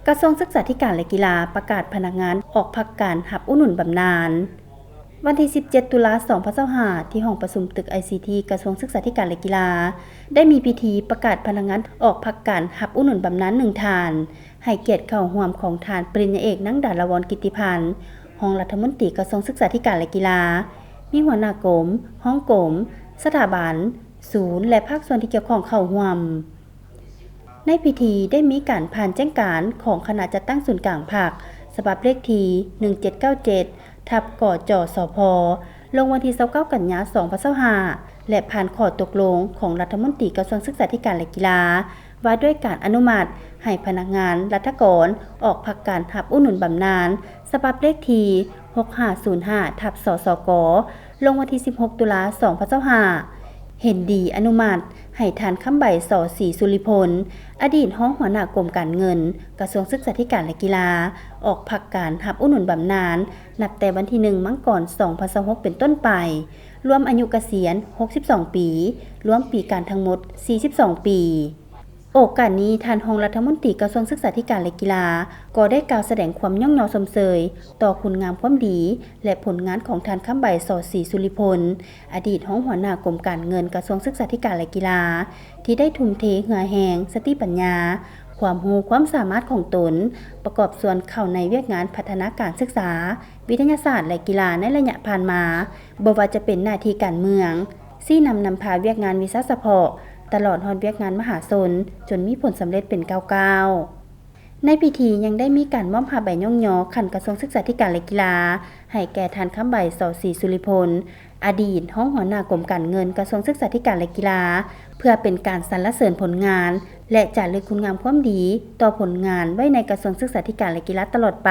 กระทรวงศึกษาธิการและกีฬาประกาศพนักงานออกพักการหับอุดหนุนบำนาญวันที่ 17 ตุลาคม 2025 ที่ห้องประชุมตึก ICT กระทรวงศึกษาธิการและกีฬาได้มีพิธีประกาศพนักงานออกพักการหับอุดหนุนบำนาญ1 ท่าน ให้เกียรติเข้าร่วมของท่านปริญญาเอกนังดาลวรกิตติพันธ์รองรัฐมนตรีกระทรวงศึกษาธิการและกีฬามีหัวหน้ากรมห้องกรมสถาบันศูนย์และภาคส่วนที่เกี่ยวข้องเข้าร่วมในพิธีได้มีการผ่านแจ้งการของคณะจัดตั้งศูนย์กลางภาคฉบับเลขที่1797 ทับกจสพลงวันที่29 กันยายน 2025และผ่านข้อตกลงของรัฐมนตรีกระทรวงศึกษาธิการและกีฬาว่าด้วยการอนุมัติให้พนักงานรัฐกรออกพักการหับอุดหนุนบำนาญฉบับเลขที่6505 ทับสสกลงวันที่16 ตุลาคม 2025เห็นดีอนุมัติให้ทานคำใบสศรีสุริพลอดีตรองหัวหน้ากรมการเงินกระทรวงศึกษาธิการและกีฬาออกพักการหับอุดหนุนบำนาญนับแต่วันที่1 มังกร 2026เป็นต้นไปรวมอายุเกษียณ62 ปีรวมปีการทั้งหมด42 ปีโอกาสนี้ท่านรองรัฐมนตรีกระทรวงศึกษาธิการและกีฬาก็ได้กล่าวแสดงความย่องยอชมเชยต่อคุณงามความดีและผลงานของท่านคำใบสศรีสุริพลอดีตรองหัวหน้ากรมการเงินกระทรวงศึกษาธิการและกีฬาที่ได้ทุ่มเทเหงื่อแห้งสติปัญญาความรู้ความสามารถของตนประกอบส่วนเข้าในเวียกงานพัฒนาการศึกษาวิทยาศาสตร์และกีฬาในระยะผ่านมาบ่ว่าจะเป็นหน้าที่การเมืองซี่นำพาเวียกงานวิชาเฉพาะตลอดฮอดเวียกงานมหาชนจนมีผลสำเร็จเป็นก้าวๆในพิธียังได้มีการมอบผ้าใบย่องยอขันกระทรวงศึกษาธิการและกีฬาให้แก่ท่านคำใบสศรีสุริพลอดีตรองหัวหน้ากรมการเงินกระทรวงศึกษาธิการและกีฬาเพื่อเป็นการสรรเสริญผลงานและจารึกคุณงามความดีต่อผลงานไว้ในกระทรวงศึกษาธิการและกีฬาตลอดไป